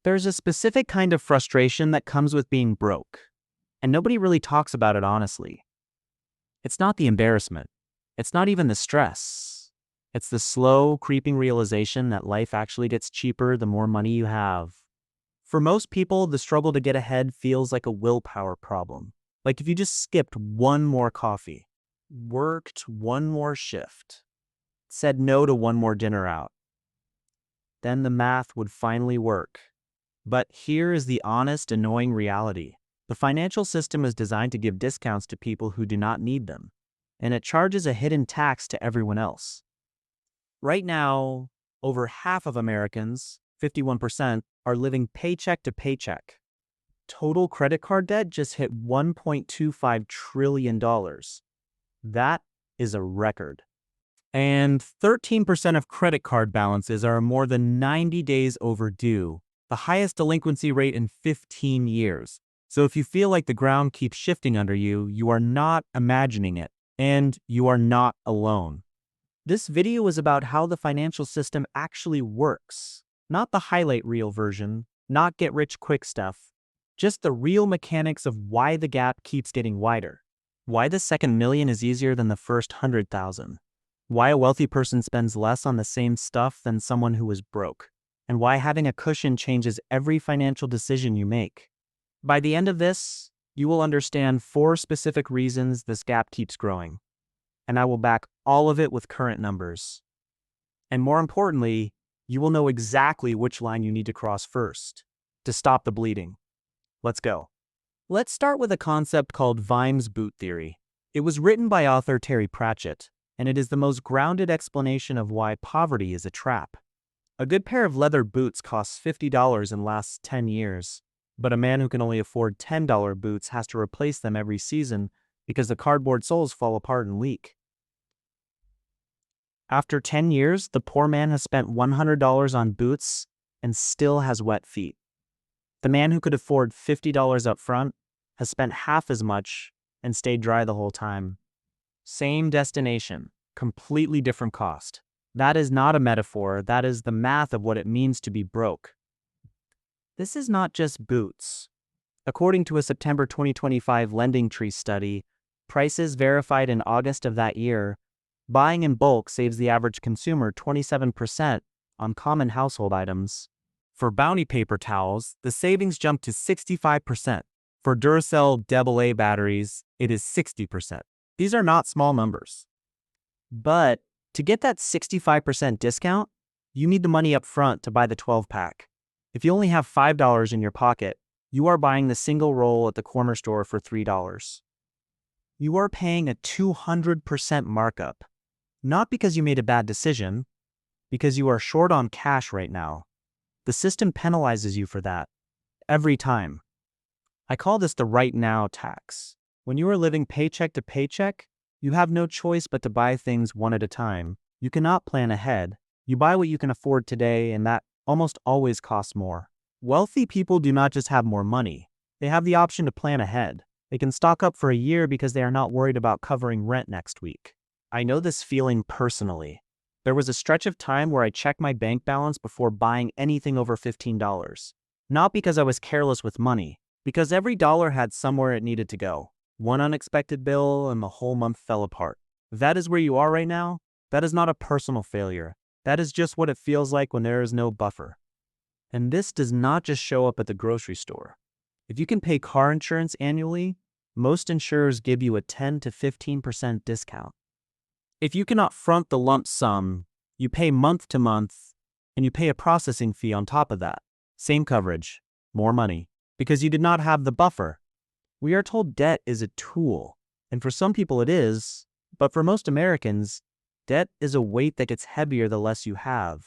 There's a specific kind of frustration that comes with being broke, and nobody really talks about it honestly. It's not the embarrassment. It's not even the stress. It's the slow, creeping realization that life actually gets cheaper the more money you have. For most people, the struggle to get ahead feels like a willpower problem. Like if you just skipped one more coffee, worked one more shift, said no to one more dinner out, then the math would finally work. But here is the honest, annoying reality. The financial system is designed to give discounts to people who do not need them, and it charges a hidden tax to everyone else. Right now, over half of Americans, 51%, are living paycheck to paycheck. Total credit card debt just hit $1.25 trillion. That is a record. And 13% of credit card balances are more than 90 days overdue, the highest delinquency rate in 15 years. So if you feel like the ground keeps shifting under you, you are not imagining it, and you are not alone. This video is about how the financial system actually works, not the highlight reel version, not get rich quick stuff, just the real mechanics of why the gap keeps getting wider, why the second million is easier than the first 100,000, why a wealthy person spends less on the same stuff than someone who is broke, and why having a cushion changes every financial decision you make. By the end of this, you will understand 4 specific reasons this gap keeps growing, and I will back all of it with current numbers. And more importantly, you will know exactly which line you need to cross first to stop the bleeding. Let's go. Let's start with a concept called Vimes boot theory. It was written by author Terry Pratchett, and it is the most grounded explanation of why poverty is a trap. A good pair of leather boots costs $50 and lasts 10 years, but a man who can only afford $10 boots has to replace them every season because the cardboard soles fall apart and leak. After 10 years, the poor man has spent $100 on boots and still has wet feet. The man who could afford $50 up front has spent half as much and stayed dry the whole time. Same destination, completely different cost. That is not a metaphor, that is the math of what it means to be broke. This is not just boots. According to a September 2025 Lending Tree study, prices verified in August of that year, buying in bulk saves the average consumer 27% on common household items. For Bounty paper towels, the savings jumped to 65%. For Duracell AA batteries, it is 60%. These are not small numbers. But to get that 65% discount, you need the money up front to buy the 12-pack. If you only have $5 in your pocket, you are buying the single roll at the corner store for $3. You are paying a 200% markup, not because you made a bad decision, because you are short on cash right now. The system penalizes you for that, every time. I call this the right now tax. When you are living paycheck to paycheck, you have no choice but to buy things one at a time. You cannot plan ahead. You buy what you can afford today, and that almost always costs more. Wealthy people do not just have more money. They have the option to plan ahead. They can stock up for a year because they are not worried about covering rent next week. I know this feeling personally. There was a stretch of time where I checked my bank balance before buying anything over $15. Not because I was careless with money, because every dollar had somewhere it needed to go. One unexpected bill and the whole month fell apart. If that is where you are right now, that is not a personal failure. That is just what it feels like when there is no buffer. And this does not just show up at the grocery store. If you can pay car insurance annually, most insurers give you a 10 to 15% discount. If you cannot front the lump sum, you pay month to month, and you pay a processing fee on top of that. Same coverage, more money, because you did not have the buffer. We are told debt is a tool, and for some people it is, but for most Americans, debt is a weight that gets heavier the less you have.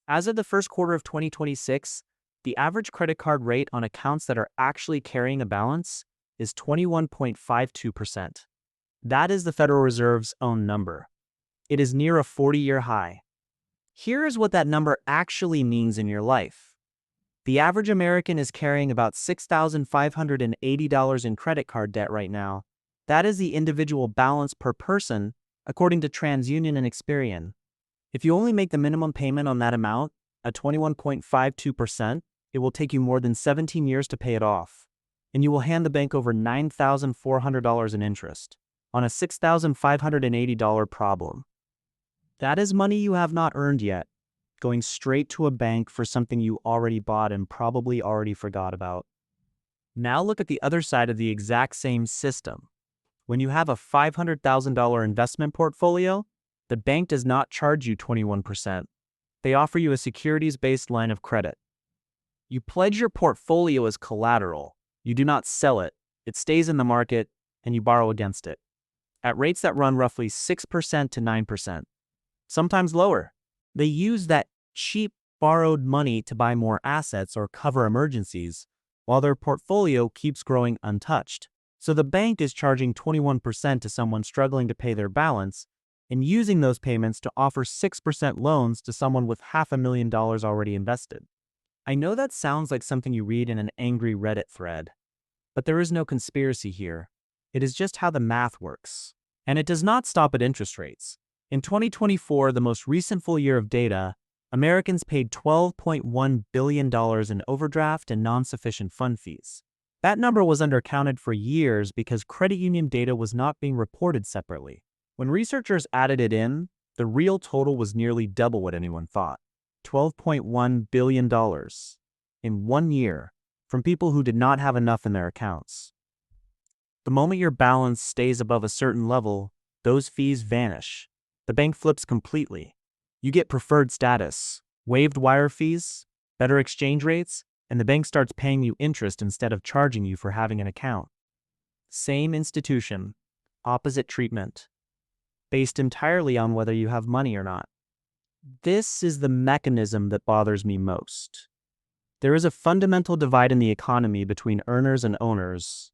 As of the first quarter of 2026, the average credit card rate on accounts that are actually carrying a balance is 21.52%. That is the Federal Reserve's own number. It is near a 40-year high. Here is what that number actually means in your life. The average American is carrying about $6,580 in credit card debt right now. That is the individual balance per person, according to TransUnion and Experian. If you only make the minimum payment on that amount, at 21.52%, it will take you more than 17 years to pay it off, and you will hand the bank over $9,400 in interest on a $6,580 problem. That is money you have not earned yet, going straight to a bank for something you already bought and probably already forgot about. Now look at the other side of the exact same system. When you have a $500,000 investment portfolio, the bank does not charge you 21%. They offer you a securities-based line of credit. You pledge your portfolio as collateral. You do not sell it. It stays in the market, and you borrow against it, at rates that run roughly 6% to 9%, sometimes lower. They use that cheap borrowed money to buy more assets or cover emergencies, while their portfolio keeps growing untouched. So the bank is charging 21% to someone struggling to pay their balance and using those payments to offer 6% loans to someone with $500,000 already invested. I know that sounds like something you read in an angry Reddit thread, but there is no conspiracy here. It is just how the math works. And it does not stop at interest rates. In 2024, the most recent full year of data, Americans paid $12.1 billion in overdraft and non-sufficient fund fees. That number was undercounted for years because credit union data was not being reported separately. When researchers added it in, the real total was nearly double what anyone thought. $12.1 billion in 1 year from people who did not have enough in their accounts. The moment your balance stays above a certain level, those fees vanish. The bank flips completely. You get preferred status, waived wire fees, better exchange rates, and the bank starts paying you interest instead of charging you for having an account. Same institution, opposite treatment, based entirely on whether you have money or not. This is the mechanism that bothers me most. There is a fundamental divide in the economy between earners and owners.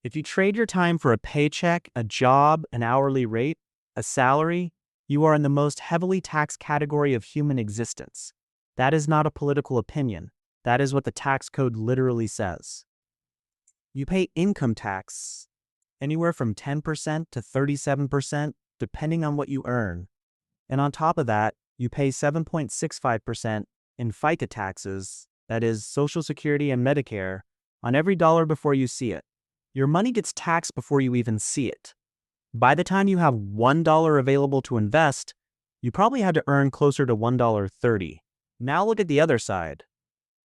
If you trade your time for a paycheck, a job, an hourly rate, a salary, you are in the most heavily taxed category of human existence. That is not a political opinion. That is what the tax code literally says. You pay income tax anywhere from 10% to 37%, depending on what you earn. And on top of that, you pay 7.65% in FICA taxes, that is Social Security and Medicare, on every dollar before you see it. Your money gets taxed before you even see it. By the time you have $1 available to invest, you probably had to earn closer to $1.30. Now look at the other side.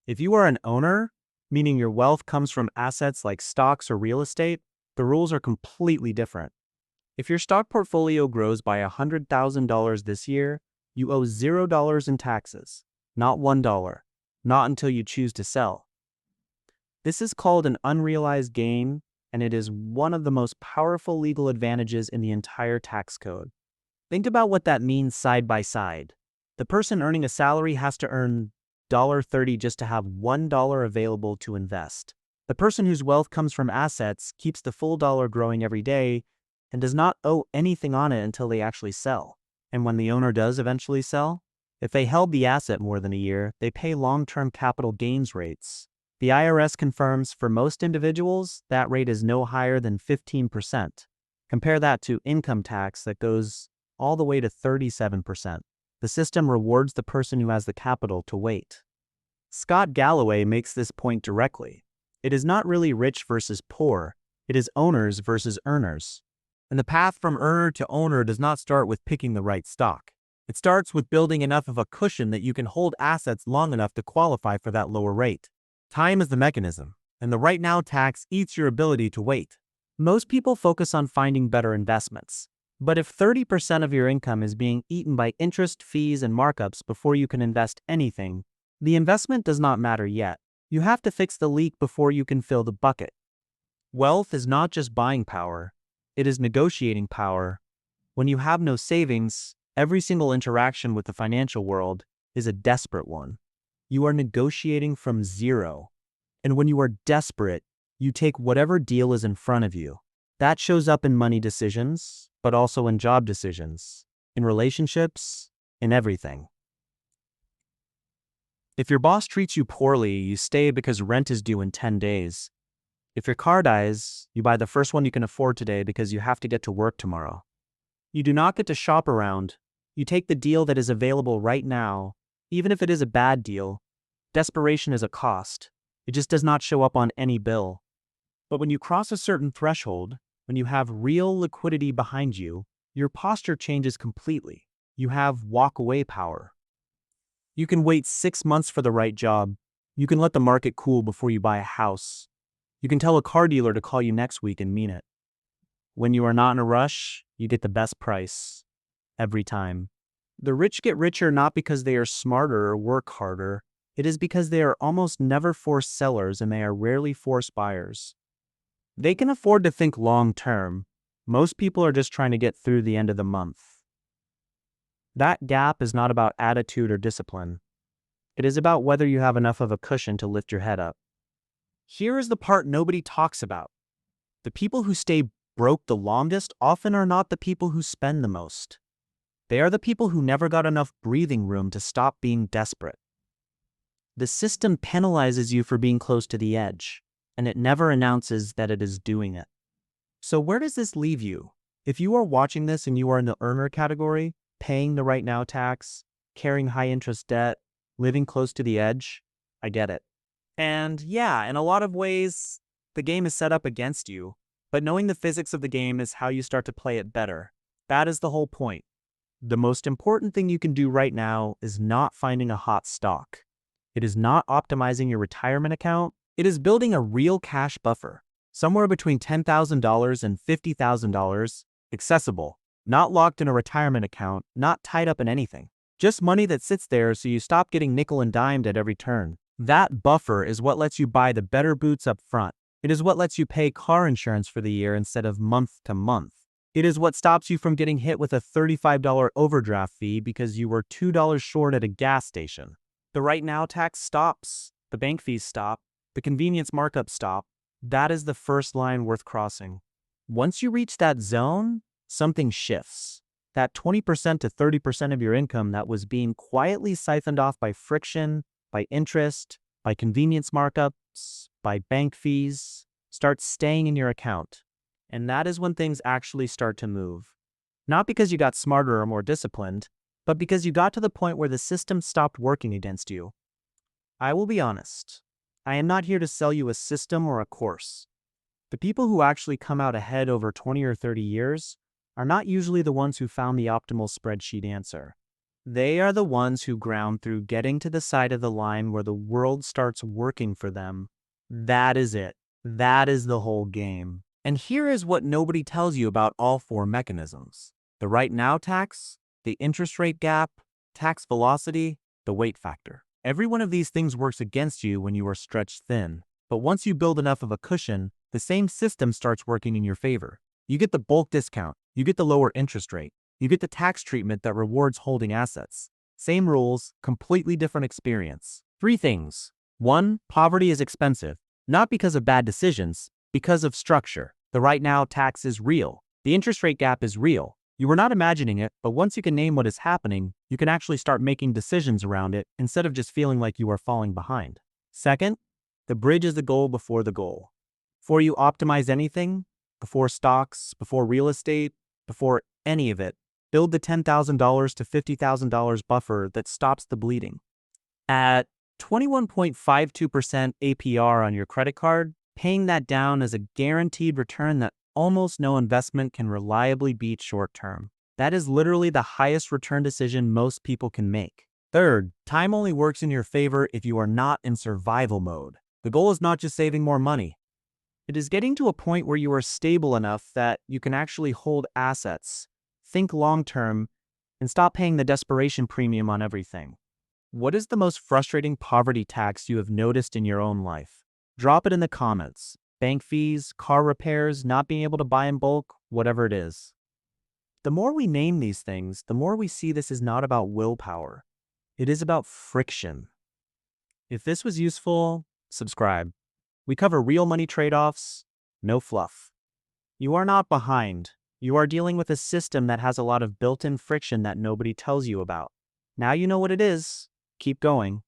If you are an owner, meaning your wealth comes from assets like stocks or real estate, the rules are completely different. If your stock portfolio grows by $100,000 this year, you owe $0 in taxes, not $1, not until you choose to sell. This is called an unrealized gain, and it is one of the most powerful legal advantages in the entire tax code. Think about what that means side by side. The person earning a salary has to earn $1.30 just to have $1 available to invest. The person whose wealth comes from assets keeps the full dollar growing every day and does not owe anything on it until they actually sell. And when the owner does eventually sell, if they held the asset more than a year, they pay long-term capital gains rates. The IRS confirms for most individuals, that rate is no higher than 15%. Compare that to income tax that goes all the way to 37%. The system rewards the person who has the capital to wait. Scott Galloway makes this point directly. It is not really rich versus poor. It is owners versus earners. And the path from earner to owner does not start with picking the right stock. It starts with building enough of a cushion that you can hold assets long enough to qualify for that lower rate. Time is the mechanism, and the right now tax eats your ability to wait. Most people focus on finding better investments. But if 30% of your income is being eaten by interest, fees, and markups before you can invest anything, the investment does not matter yet. You have to fix the leak before you can fill the bucket. Wealth is not just buying power, it is negotiating power. When you have no savings, every single interaction with the financial world is a desperate one. You are negotiating from zero. And when you are desperate, you take whatever deal is in front of you. That shows up in money decisions, but also in job decisions, in relationships, in everything. If your boss treats you poorly, you stay because rent is due in 10 days. If your car dies, you buy the first one you can afford today because you have to get to work tomorrow. You do not get to shop around. You take the deal that is available right now, even if it is a bad deal. Desperation is a cost. It just does not show up on any bill. But when you cross a certain threshold, when you have real liquidity behind you, your posture changes completely. You have walk-away power. You can wait 6 months for the right job. You can let the market cool before you buy a house. You can tell a car dealer to call you next week and mean it. When you are not in a rush, you get the best price. Every time. The rich get richer not because they are smarter or work harder. It is because they are almost never forced sellers and they are rarely forced buyers. They can afford to think long term. Most people are just trying to get through the end of the month. That gap is not about attitude or discipline. It is about whether you have enough of a cushion to lift your head up. Here is the part nobody talks about. The people who stay broke the longest often are not the people who spend the most. They are the people who never got enough breathing room to stop being desperate. The system penalizes you for being close to the edge, and it never announces that it is doing it. So where does this leave you? If you are watching this and you are in the earner category, paying the right now tax, carrying high interest debt, living close to the edge, I get it. And yeah, in a lot of ways, the game is set up against you, but knowing the physics of the game is how you start to play it better. That is the whole point. The most important thing you can do right now is not finding a hot stock. It is not optimizing your retirement account. It is building a real cash buffer, somewhere between $10,000 and $50,000, accessible, not locked in a retirement account, not tied up in anything. Just money that sits there so you stop getting nickel and dimed at every turn. That buffer is what lets you buy the better boots up front. It is what lets you pay car insurance for the year instead of month to month. It is what stops you from getting hit with a $35 overdraft fee because you were $2 short at a gas station. The right now tax stops. The bank fees stop. The convenience markup stop. That is the first line worth crossing. Once you reach that zone, something shifts. That 20% to 30% of your income that was being quietly siphoned off by friction, by interest, by convenience markups, by bank fees, starts staying in your account. And that is when things actually start to move. Not because you got smarter or more disciplined, but because you got to the point where the system stopped working against you. I will be honest. I am not here to sell you a system or a course. The people who actually come out ahead over 20 or 30 years are not usually the ones who found the optimal spreadsheet answer. They are the ones who ground through getting to the side of the line where the world starts working for them. That is it. That is the whole game. And here is what nobody tells you about all four mechanisms. The right now tax, the interest rate gap, tax velocity, the weight factor. Every one of these things works against you when you are stretched thin. But once you build enough of a cushion, the same system starts working in your favor. You get the bulk discount. You get the lower interest rate. You get the tax treatment that rewards holding assets. Same rules, completely different experience. 3 things. 1, poverty is expensive. Not because of bad decisions, because of structure. The right now tax is real. The interest rate gap is real. You were not imagining it, but once you can name what is happening, you can actually start making decisions around it instead of just feeling like you are falling behind. Second, the bridge is the goal before the goal. Before you optimize anything, before stocks, before real estate, before any of it, build the $10,000 to $50,000 buffer that stops the bleeding. At 21.52% APR on your credit card, paying that down is a guaranteed return that almost no investment can reliably beat short term. That is literally the highest return decision most people can make. Third, time only works in your favor if you are not in survival mode. The goal is not just saving more money. It is getting to a point where you are stable enough that you can actually hold assets, think long term, and stop paying the desperation premium on everything. What is the most frustrating poverty tax you have noticed in your own life? Drop it in the comments. Bank fees, car repairs, not being able to buy in bulk, whatever it is. The more we name these things, the more we see this is not about willpower. It is about friction. If this was useful, subscribe. We cover real money trade-offs, no fluff. You are not behind. You are dealing with a system that has a lot of built-in friction that nobody tells you about. Now you know what it is. Keep going.